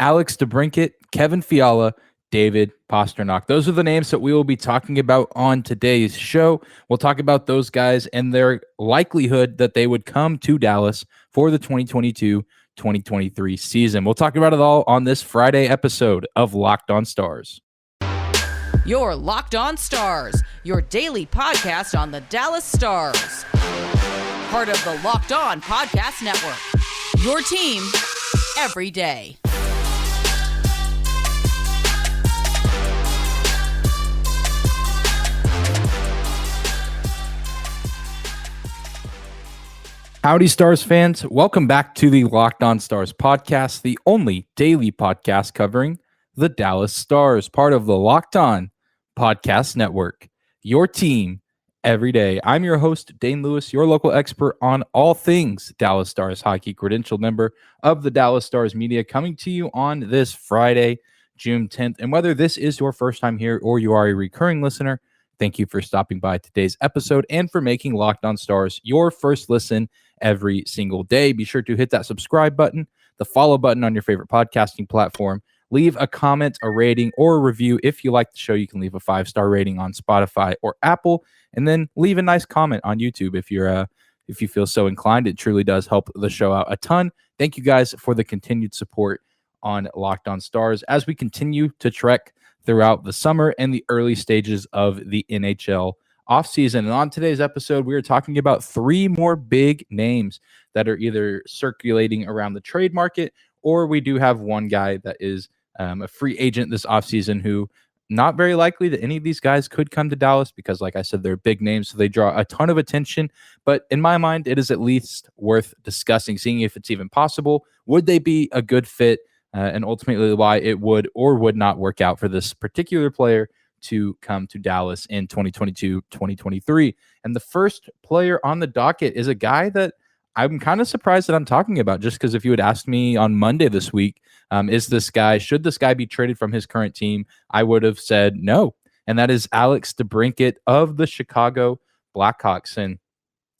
Alex DeBrincat, Kevin Fiala, David Pastrnak. Those are the names that we will be talking about on today's show. We'll talk about those guys and their likelihood that they would come to Dallas for the 2022-2023 season. We'll talk about it all on this Friday episode of Locked On Stars. Your Locked On Stars, your daily podcast on the Dallas Stars. Part of the Locked On Podcast Network. Your team every day. Howdy, Stars fans. Welcome back to the Locked On Stars podcast, the only daily podcast covering the Dallas Stars, part of the Locked On Podcast Network. Your team every day. I'm your host, Dane Lewis, your local expert on all things Dallas Stars hockey, credentialed member of the Dallas Stars media, coming to you on this Friday, June 10th. And whether this is your first time here or you are a recurring listener, thank you for stopping by today's episode and for making Locked On Stars your first listen every single day. Be sure to hit that subscribe button, the follow button on your favorite podcasting platform. Leave a comment, a rating, or a review. If you like the show, you can leave a 5-star rating on Spotify or Apple, and then leave a nice comment on YouTube if you feel so inclined. It truly does help the show out a ton. Thank you guys for the continued support on Locked On Stars as we continue to trek throughout the summer and the early stages of the NHL offseason. And on today's episode, we are talking about 3 more big names that are either circulating around the trade market, or we do have one guy that is a free agent this offseason who not very likely that any of these guys could come to Dallas because, like I said, they're big names, so they draw a ton of attention. But in my mind, it is at least worth discussing, seeing if it's even possible. Would they be a good fit? And ultimately why it would or would not work out for this particular player to come to Dallas in 2022-2023. And the first player on the docket is a guy that I'm kind of surprised that I'm talking about, just because if you had asked me on Monday this week, should this guy be traded from his current team, I would have said no. And that is Alex DeBrincat of the Chicago Blackhawks. And,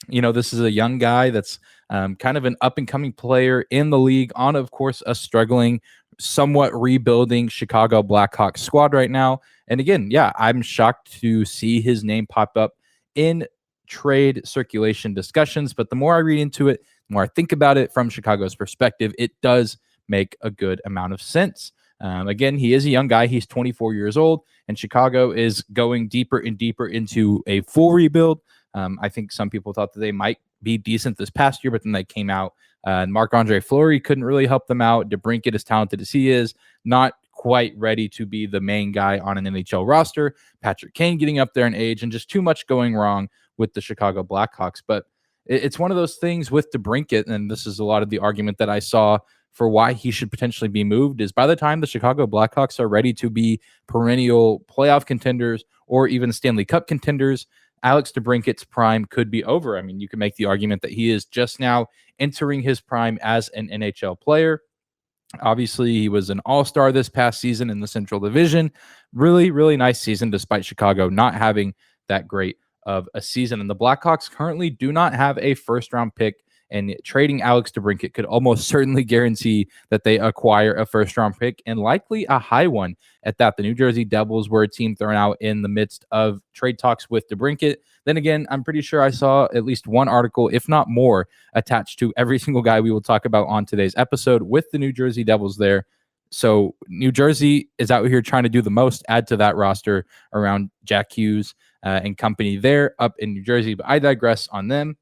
you know, this is a young guy that's kind of an up-and-coming player in the league on, of course, a struggling, somewhat rebuilding Chicago Blackhawks squad right now. And again, yeah, I'm shocked to see his name pop up in trade circulation discussions. But the more I read into it, the more I think about it from Chicago's perspective, it does make a good amount of sense. Again, he is a young guy. He's 24 years old, and Chicago is going deeper and deeper into a full rebuild. I think some people thought that they might be decent this past year, but then they came out. Marc-Andre Fleury couldn't really help them out. DeBrincant, as talented as he is, not quite ready to be the main guy on an NHL roster. Patrick Kane getting up there in age, and just too much going wrong with the Chicago Blackhawks. But it's one of those things with DeBrincant, and this is a lot of the argument that I saw for why he should potentially be moved, is by the time the Chicago Blackhawks are ready to be perennial playoff contenders or even Stanley Cup contenders, Alex DeBrincat's prime could be over. I mean, you can make the argument that he is just now entering his prime as an NHL player. Obviously, he was an all-star this past season in the Central Division. Really, really nice season, despite Chicago not having that great of a season. And the Blackhawks currently do not have a first-round pick, and trading Alex DeBrincat could almost certainly guarantee that they acquire a first-round pick, and likely a high one at that. The New Jersey Devils were a team thrown out in the midst of trade talks with DeBrincat. Then again, I'm pretty sure I saw at least one article, if not more, attached to every single guy we will talk about on today's episode with the New Jersey Devils there. So New Jersey is out here trying to do the most, add to that roster around Jack Hughes and company there up in New Jersey. But I digress on them.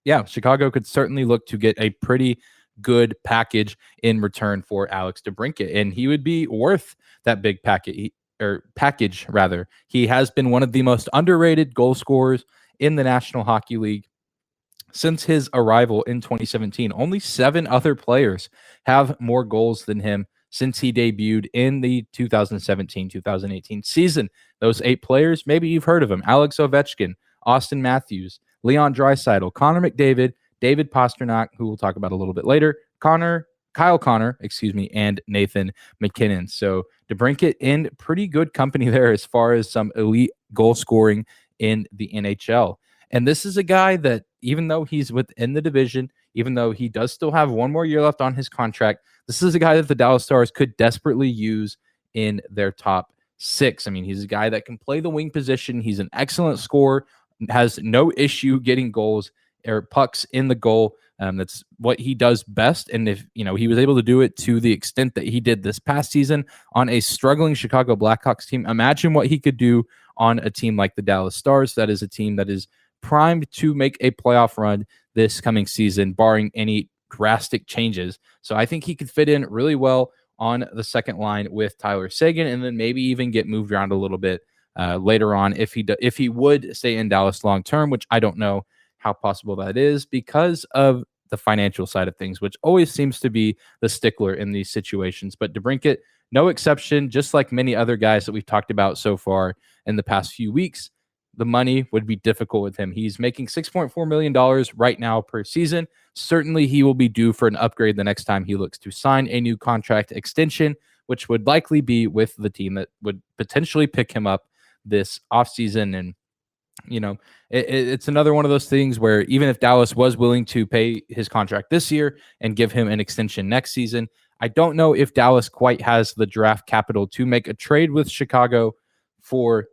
Yeah, Chicago could certainly look to get a pretty good package in return for Alex DeBrincat, and he would be worth that big package rather. He has been one of the most underrated goal scorers in the National Hockey League since his arrival in 2017. Only 7 other players have more goals than him since he debuted in the 2017-2018 season. Those 8 players, maybe you've heard of them: Alex Ovechkin, Austin Matthews, Leon Draisaitl, Connor McDavid, David Pastrnak, who we'll talk about a little bit later, Kyle Connor, and Nathan McKinnon. So DeBrincat in pretty good company there as far as some elite goal scoring in the NHL. And this is a guy that, even though he's within the division, even though he does still have one more year left on his contract, This is a guy that the Dallas Stars could desperately use in their top six. I mean, he's a guy that can play the wing position. He's an excellent scorer, has no issue getting goals or pucks in the goal. That's what he does best. And if he was able to do it to the extent that he did this past season on a struggling Chicago Blackhawks team, imagine what he could do on a team like the Dallas Stars. That is a team that is primed to make a playoff run this coming season, barring any drastic changes. So I think he could fit in really well on the second line with Tyler Seguin, and then maybe even get moved around a little bit later on if he would stay in Dallas long term, which I don't know how possible that is because of the financial side of things, which always seems to be the stickler in these situations. But DeBrincant, no exception, just like many other guys that we've talked about so far in the past few weeks. The money would be difficult with him. He's making $6.4 million right now per season. Certainly, he will be due for an upgrade the next time he looks to sign a new contract extension, which would likely be with the team that would potentially pick him up this offseason. And it's another one of those things where even if Dallas was willing to pay his contract this year and give him an extension next season, I don't know if Dallas quite has the draft capital to make a trade with Chicago for,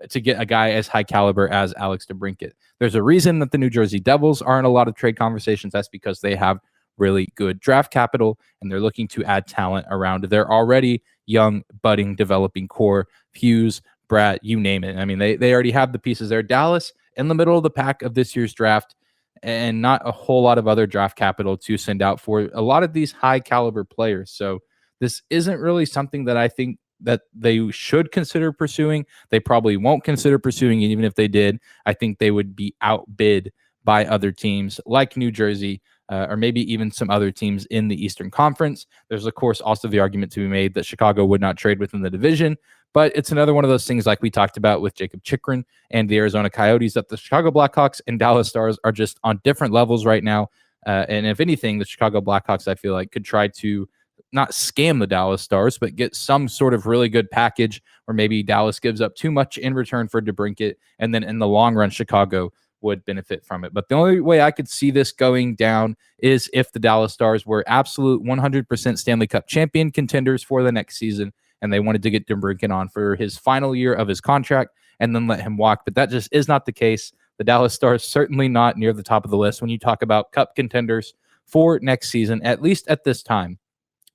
to get a guy as high caliber as Alex DeBrincat. There's a reason that the New Jersey Devils are in a lot of trade conversations. That's because they have really good draft capital and they're looking to add talent around their already young, budding, developing core. Hughes, Brad, you name it. I mean, they already have the pieces there. Dallas in the middle of the pack of this year's draft, and not a whole lot of other draft capital to send out for a lot of these high caliber players. So this isn't really something that I think that they should consider pursuing. They probably won't consider pursuing it. Even if they did, I think they would be outbid by other teams like New Jersey, or maybe even some other teams in the Eastern Conference. There's, of course, also the argument to be made that Chicago would not trade within the division, but it's another one of those things like we talked about with Jacob Chikrin and the Arizona Coyotes, that the Chicago Blackhawks and Dallas Stars are just on different levels right now. And if anything, the Chicago Blackhawks, I feel like, could try to not scam the Dallas Stars, but get some sort of really good package, or maybe Dallas gives up too much in return for DeBrincat, and then in the long run, Chicago would benefit from it. But the only way I could see this going down is if the Dallas Stars were absolute 100% Stanley Cup champion contenders for the next season, and they wanted to get DeBrincat on for his final year of his contract and then let him walk. But that just is not the case. The Dallas Stars certainly not near the top of the list when you talk about cup contenders for next season, at least at this time.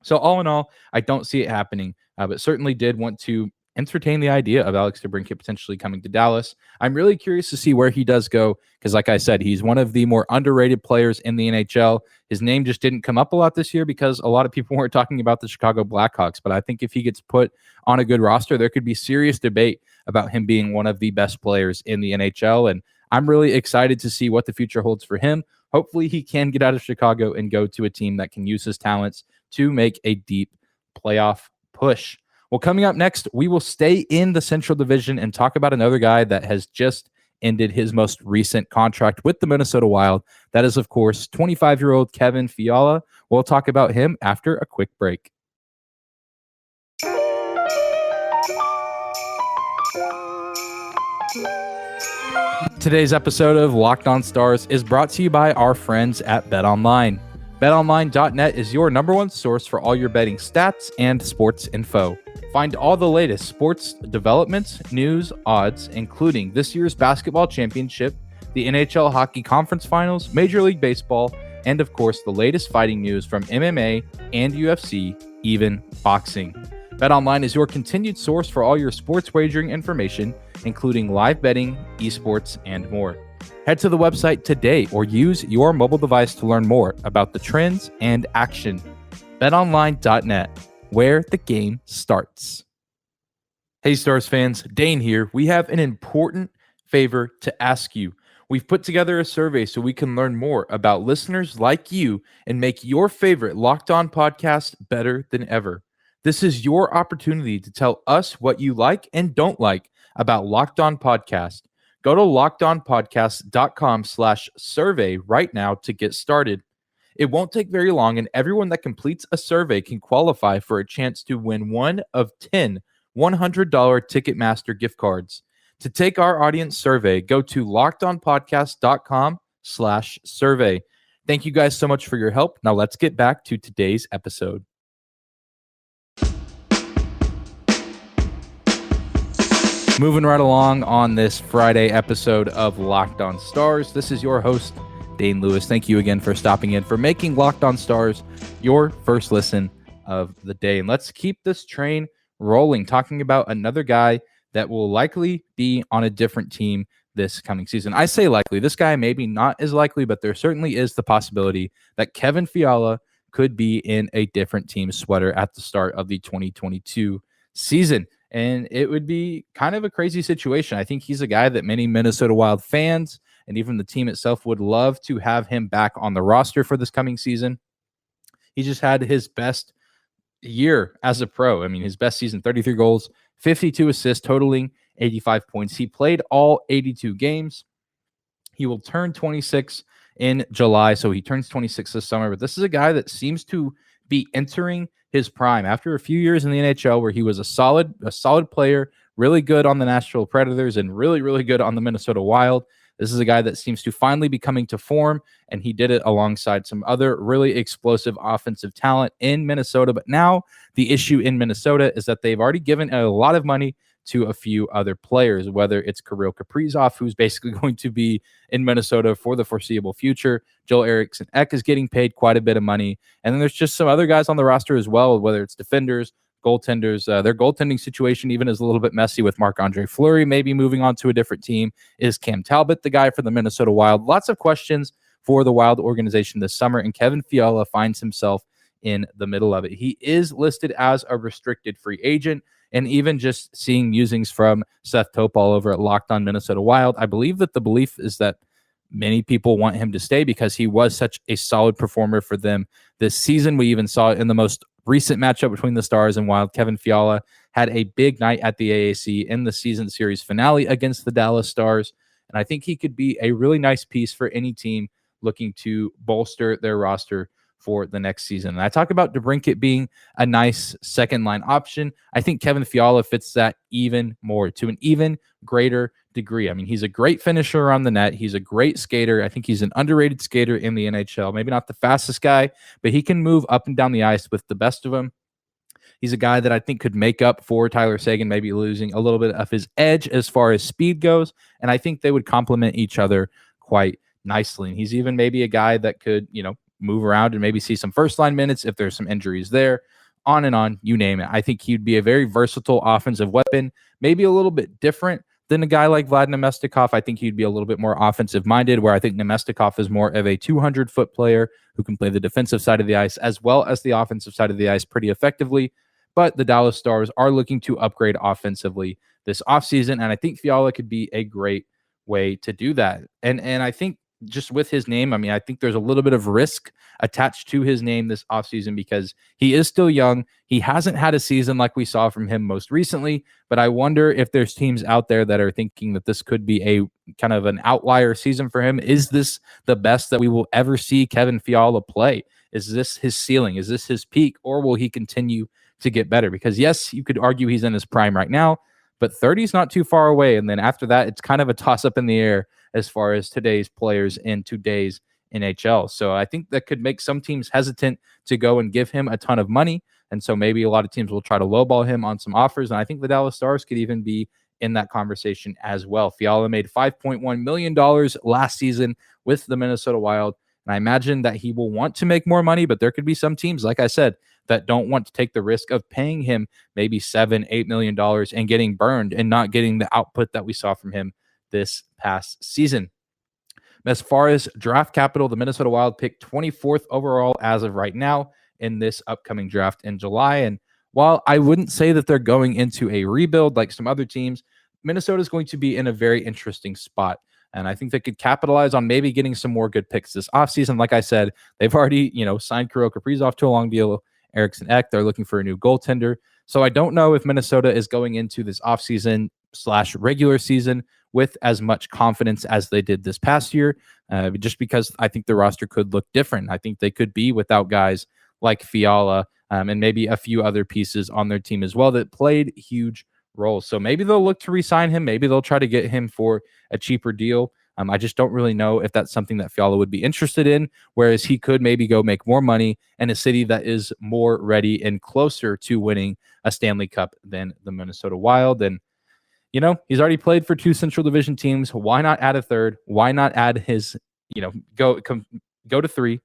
So all in all, I don't see it happening, but certainly did want to entertain the idea of Alex DeBrincat potentially coming to Dallas. I'm really curious to see where he does go because, like I said, he's one of the more underrated players in the NHL. His name just didn't come up a lot this year because a lot of people weren't talking about the Chicago Blackhawks. But I think if he gets put on a good roster, there could be serious debate about him being one of the best players in the NHL. And I'm really excited to see what the future holds for him. Hopefully he can get out of Chicago and go to a team that can use his talents to make a deep playoff push. Well, coming up next, we will stay in the Central Division and talk about another guy that has just ended his most recent contract with the Minnesota Wild. That is, of course, 25-year-old Kevin Fiala. We'll talk about him after a quick break. Today's episode of Locked On Stars is brought to you by our friends at BetOnline. BetOnline.net is your number one source for all your betting stats and sports info. Find all the latest sports developments, news, odds, including this year's basketball championship, the NHL Hockey Conference Finals, Major League Baseball, and of course, the latest fighting news from MMA and UFC, even boxing. BetOnline is your continued source for all your sports wagering information, including live betting, esports, and more. Head to the website today or use your mobile device to learn more about the trends and action. BetOnline.net, where the game starts. Hey, Stars fans, Dane here. We have an important favor to ask you. We've put together a survey so we can learn more about listeners like you and make your favorite Locked On podcast better than ever. This is your opportunity to tell us what you like and don't like about Locked On Podcast. Go to lockedonpodcast.com/survey right now to get started. It won't take very long, and everyone that completes a survey can qualify for a chance to win one of 10 $100 Ticketmaster gift cards. To take our audience survey, go to lockedonpodcast.com/survey. Thank you guys so much for your help. Now let's get back to today's episode. Moving right along on this Friday episode of Locked On Stars. This is your host, Dane Lewis. Thank you again for stopping in, for making Locked On Stars your first listen of the day. And let's keep this train rolling, talking about another guy that will likely be on a different team this coming season. I say likely. This guy maybe not as likely, but there certainly is the possibility that Kevin Fiala could be in a different team's sweater at the start of the 2022 season. And it would be kind of a crazy situation. I think he's a guy that many Minnesota Wild fans and even the team itself would love to have him back on the roster for this coming season. He just had his best year as a pro. I mean, his best season, 33 goals, 52 assists, totaling 85 points. He played all 82 games. He will turn 26 in July, so he turns 26 this summer. But this is a guy that seems to be entering his prime after a few years in the NHL where he was a solid player, really good on the Nashville Predators and really, really good on the Minnesota Wild. This is a guy that seems to finally be coming to form, and he did it alongside some other really explosive offensive talent in Minnesota. But now the issue in Minnesota is that they've already given a lot of money to a few other players, whether it's Kirill Kaprizov, who's basically going to be in Minnesota for the foreseeable future. Joel Eriksson Ek is getting paid quite a bit of money. And then there's just some other guys on the roster as well, whether it's defenders, goaltenders. Their goaltending situation even is a little bit messy with Marc-Andre Fleury maybe moving on to a different team. Is Cam Talbot the guy for the Minnesota Wild? Lots of questions for the Wild organization this summer, and Kevin Fiala finds himself in the middle of it. He is listed as a restricted free agent. And even just seeing musings from Seth Topol over at Locked On Minnesota Wild, I believe that the belief is that many people want him to stay because he was such a solid performer for them this season. We even saw it in the most recent matchup between the Stars and Wild. Kevin Fiala had a big night at the AAC in the season series finale against the Dallas Stars. And I think he could be a really nice piece for any team looking to bolster their roster for the next season. And I talk about DeBrincant being a nice second line option. I think Kevin Fiala fits that even more, to an even greater degree. I mean, he's a great finisher on the net. He's a great skater. I think he's an underrated skater in the NHL. Maybe not the fastest guy, but he can move up and down the ice with the best of them. He's a guy that I think could make up for Tyler Seguin, maybe losing a little bit of his edge as far as speed goes. And I think they would complement each other quite nicely. And he's even maybe a guy that could, move around and maybe see some first line minutes if there's some injuries there, on, you name it. I think he'd be a very versatile offensive weapon, maybe a little bit different than a guy like Vlad Nemestikov. I think he'd be a little bit more offensive minded, where I think Nemestikov is more of a 200-foot player who can play the defensive side of the ice as well as the offensive side of the ice pretty effectively. But the Dallas Stars are looking to upgrade offensively this offseason, and I think Fiala could be a great way to do that. And I think just with his name, I mean, I think there's a little bit of risk attached to his name this offseason because he is still young. He hasn't had a season like we saw from him most recently, but I wonder if there's teams out there that are thinking that this could be a kind of an outlier season for him. Is this the best that we will ever see Kevin Fiala play? Is this his ceiling? Is this his peak? Or will he continue to get better? Because yes, you could argue he's in his prime right now, but 30 is not too far away. And then after that, it's kind of a toss up in the air as far as today's players in today's NHL. So I think that could make some teams hesitant to go and give him a ton of money. And so maybe a lot of teams will try to lowball him on some offers. And I think the Dallas Stars could even be in that conversation as well. Fiala made $5.1 million last season with the Minnesota Wild. And I imagine that he will want to make more money, but there could be some teams, like I said, that don't want to take the risk of paying him maybe $7-8 million and getting burned and not getting the output that we saw from him this past season. As far as draft capital, the Minnesota Wild picked 24th overall as of right now in this upcoming draft in July. And while I wouldn't say that they're going into a rebuild like some other teams, Minnesota is going to be in a very interesting spot. And I think they could capitalize on maybe getting some more good picks this offseason. Like I said, they've already, signed Kirill Kaprizov to a long deal. Eriksson Ek, they're looking for a new goaltender. So I don't know if Minnesota is going into this offseason / regular season with as much confidence as they did this past year, just because I think the roster could look different. I think they could be without guys like Fiala and maybe a few other pieces on their team as well that played huge roles. So maybe they'll look to re-sign him. Maybe they'll try to get him for a cheaper deal. I just don't really know if that's something that Fiala would be interested in, whereas he could maybe go make more money in a city that is more ready and closer to winning a Stanley Cup than the Minnesota Wild. And he's already played for two Central Division teams. Why not add a third? Why not add his, go to three,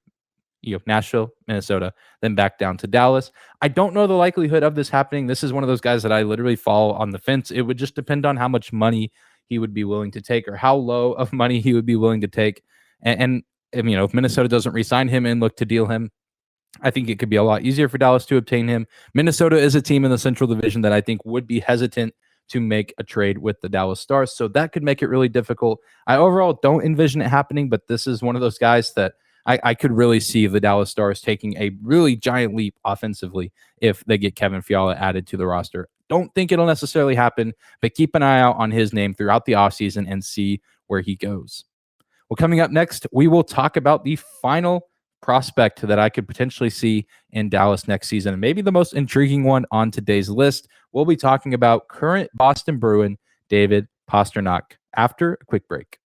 Nashville, Minnesota, then back down to Dallas. I don't know the likelihood of this happening. This is one of those guys that I literally fall on the fence. It would just depend on how much money he would be willing to take, or how low of money he would be willing to take. And if Minnesota doesn't re-sign him and look to deal him, I think it could be a lot easier for Dallas to obtain him. Minnesota is a team in the Central Division that I think would be hesitant to make a trade with the Dallas Stars. So that could make it really difficult. I overall don't envision it happening, but this is one of those guys that I could really see the Dallas Stars taking a really giant leap offensively if they get Kevin Fiala added to the roster. Don't think it'll necessarily happen, but keep an eye out on his name throughout the offseason and see where he goes. Well, coming up next, we will talk about the final prospect that I could potentially see in Dallas next season, and maybe the most intriguing one on today's list. We'll be talking about current Boston Bruin David Pastrnak after a quick break.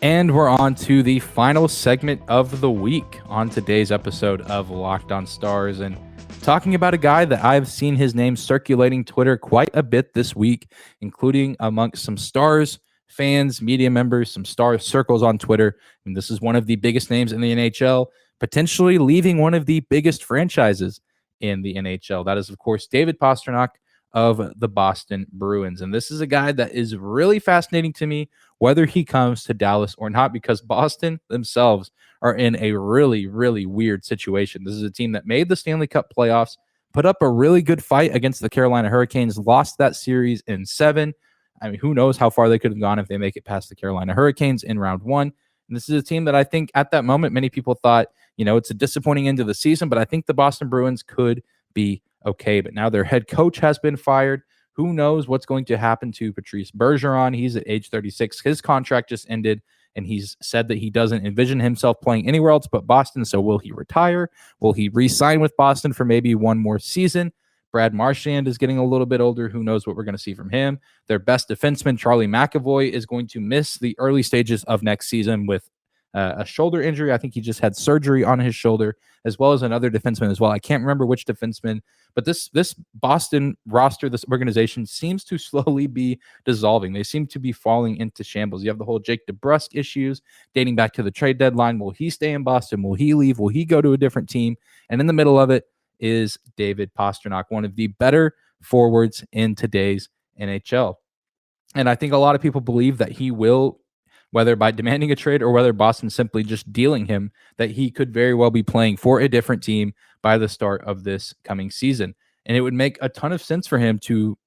And we're on to the final segment of the week on today's episode of Locked On Stars, and talking about a guy that I've seen his name circulating Twitter quite a bit this week, including amongst some Stars fans, media members, some Stars circles on Twitter. And this is one of the biggest names in the NHL, potentially leaving one of the biggest franchises in the NHL. That is, of course, David Pastrnak of the Boston Bruins. And this is a guy that is really fascinating to me, whether he comes to Dallas or not, because Boston themselves are in a really, really weird situation. This is a team that made the Stanley Cup playoffs, put up a really good fight against the Carolina Hurricanes, lost that series in 7. I mean, who knows how far they could have gone if they make it past the Carolina Hurricanes in round 1. And this is a team that I think at that moment, many people thought, it's a disappointing end of the season, but I think the Boston Bruins could be okay. But now their head coach has been fired. Who knows what's going to happen to Patrice Bergeron? He's at age 36. His contract just ended, and he's said that he doesn't envision himself playing anywhere else but Boston. So will he retire? Will he re-sign with Boston for maybe one more season? Brad Marchand is getting a little bit older. Who knows what we're going to see from him? Their best defenseman, Charlie Mcavoy, is going to miss the early stages of next season with a shoulder injury. I think he just had surgery on his shoulder, as well as another defenseman as well. I can't remember which defenseman, but this Boston roster, this organization seems to slowly be dissolving. They seem to be falling into shambles. You have the whole Jake DeBrusk issues dating back to the trade deadline. Will he stay in Boston? Will he leave? Will he go to a different team? And in the middle of it is David Pastrnak, one of the better forwards in today's NHL. And I think a lot of people believe that he will, whether by demanding a trade or whether Boston simply just dealing him, that he could very well be playing for a different team by the start of this coming season. And it would make a ton of sense for him to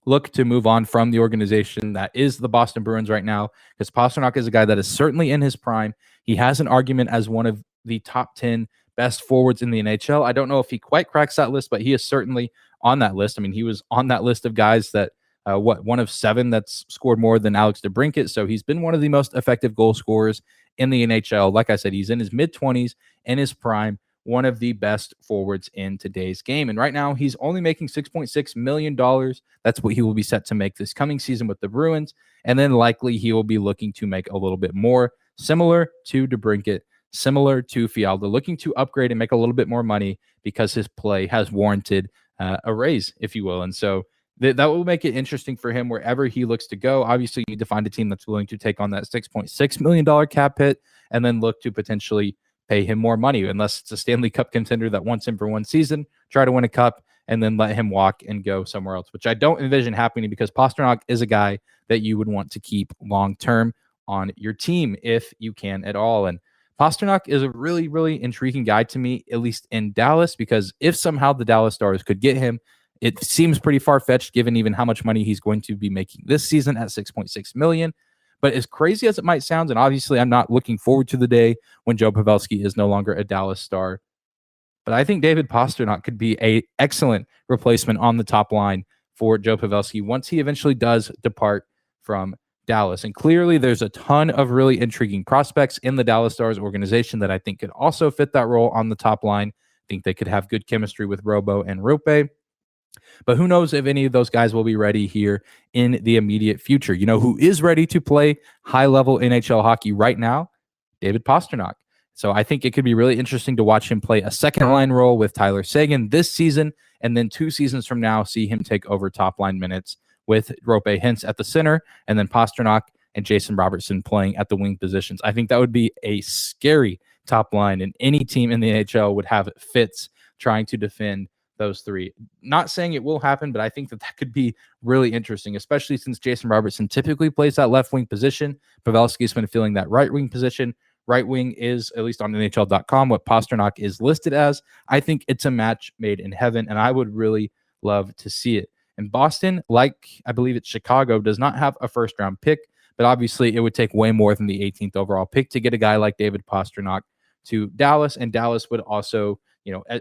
look to move on from the organization that is the Boston Bruins right now, because Pastrnak is a guy that is certainly in his prime. He has an argument as one of the top 10 best forwards in the NHL. I don't know if he quite cracks that list, but he is certainly on that list. I mean, he was on that list of guys that one of 7 that's scored more than Alex DeBrincat. So he's been one of the most effective goal scorers in the NHL. Like I said, he's in his mid-20s, in his prime, one of the best forwards in today's game. And right now, he's only making $6.6 million. That's what he will be set to make this coming season with the Bruins. And then likely he will be looking to make a little bit more, similar to DeBrincat, similar to Fiala, looking to upgrade and make a little bit more money because his play has warranted a raise, if you will. And so that will make it interesting for him wherever he looks to go. Obviously, you need to find a team that's willing to take on that $6.6 million cap hit and then look to potentially pay him more money, unless it's a Stanley Cup contender that wants him for one season, try to win a cup, and then let him walk and go somewhere else, which I don't envision happening because Pastrnak is a guy that you would want to keep long-term on your team if you can at all. And Pastrnak is a really, really intriguing guy to me, at least in Dallas, because if somehow the Dallas Stars could get him, it seems pretty far-fetched given even how much money he's going to be making this season at $6.6 million. But as crazy as it might sound, and obviously I'm not looking forward to the day when Joe Pavelski is no longer a Dallas Star, but I think David Pastrnak could be an excellent replacement on the top line for Joe Pavelski once he eventually does depart from Dallas. And clearly there's a ton of really intriguing prospects in the Dallas Stars organization that I think could also fit that role on the top line. I think they could have good chemistry with Robo and Rupe. But who knows if any of those guys will be ready here in the immediate future. You know who is ready to play high-level NHL hockey right now? David Pastrnak. So I think it could be really interesting to watch him play a second line role with Tyler Seguin this season, and then 2 seasons from now, see him take over top line minutes with Rope Hintz at the center, and then Pastrnak and Jason Robertson playing at the wing positions. I think that would be a scary top line, and any team in the NHL would have fits trying to defend those three. Not saying it will happen, but I think that could be really interesting, especially since Jason Robertson typically plays that left wing position. Pavelski's been filling that right wing position. Right wing is, at least on NHL.com, what Pasternock is listed as. I think it's a match made in heaven, and I would really love to see it. And Boston, like I believe it's Chicago, does not have a first-round pick, but obviously it would take way more than the 18th overall pick to get a guy like David Pastrnak to Dallas, and Dallas would also,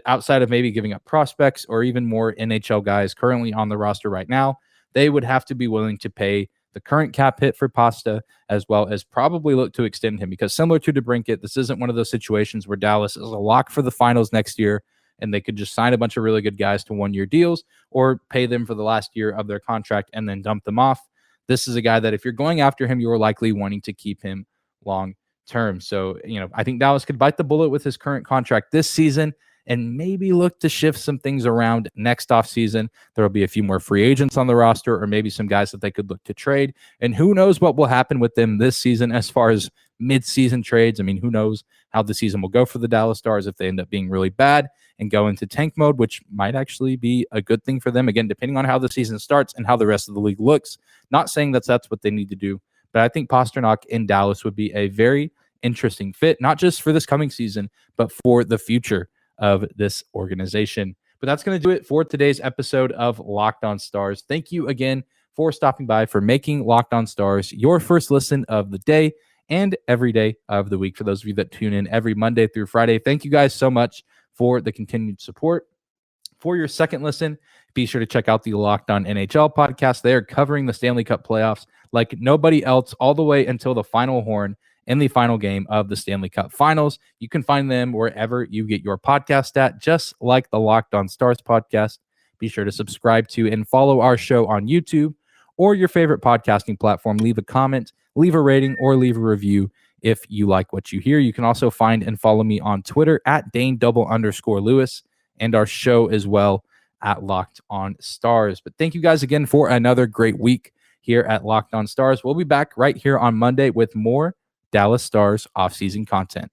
outside of maybe giving up prospects or even more NHL guys currently on the roster right now, they would have to be willing to pay the current cap hit for Pasta, as well as probably look to extend him, because similar to DeBrincant, this isn't one of those situations where Dallas is a lock for the finals next year and they could just sign a bunch of really good guys to 1-year deals or pay them for the last year of their contract and then dump them off. This is a guy that if you're going after him, you are likely wanting to keep him long term. So, I think Dallas could bite the bullet with his current contract this season and maybe look to shift some things around next offseason. There will be a few more free agents on the roster, or maybe some guys that they could look to trade. And who knows what will happen with them this season as far as mid-season trades. I mean, who knows how the season will go for the Dallas Stars if they end up being really bad and go into tank mode, which might actually be a good thing for them. Again, depending on how the season starts and how the rest of the league looks. Not saying that's what they need to do, but I think Pastrnak in Dallas would be a very interesting fit, not just for this coming season, but for the future of this organization. But that's going to do it for today's episode of Locked On Stars. Thank you again for stopping by, for making Locked On Stars your first listen of the day and every day of the week. For those of you that tune in every Monday through Friday, thank you guys so much for the continued support. For your second listen, be sure to check out the Locked On NHL podcast. They are covering the Stanley Cup playoffs like nobody else all the way until the final horn in the final game of the Stanley Cup Finals. You can find them wherever you get your podcast at, just like the Locked On Stars podcast. Be sure to subscribe to and follow our show on YouTube or your favorite podcasting platform. Leave a comment, leave a rating, or leave a review if you like what you hear. You can also find and follow me on Twitter at Dane_Lewis and our show as well at Locked On Stars. But thank you guys again for another great week here at Locked On Stars. We'll be back right here on Monday with more Dallas Stars offseason content.